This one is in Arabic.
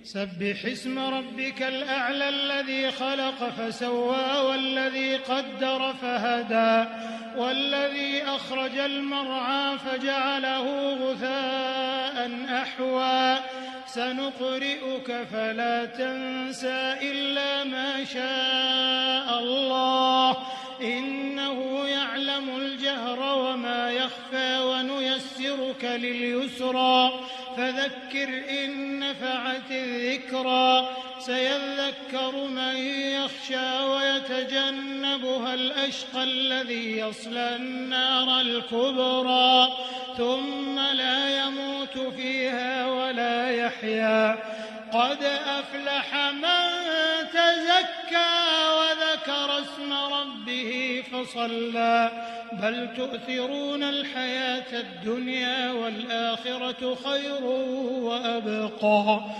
سبح اسم ربك الأعلى الذي خلق فسوى والذي قدر فهدى والذي أخرج المرعى فجعله غثاء أحوى سنقرئك فلا تنسى إلا ما شاء الله إنه يعلم الجهر وما يخفى ونيسرك لليسرى فذكر إن نفعت الذكرى سيذكر من يخشى ويتجنبها الأشقى الذي يصلى النار الكبرى ثم لا يموت فيها ولا يحيا قد أفلح من تزكى وذكر اسم ربه فصلى بل تؤثرون الحياة الدنيا والآخرة خير وأبقى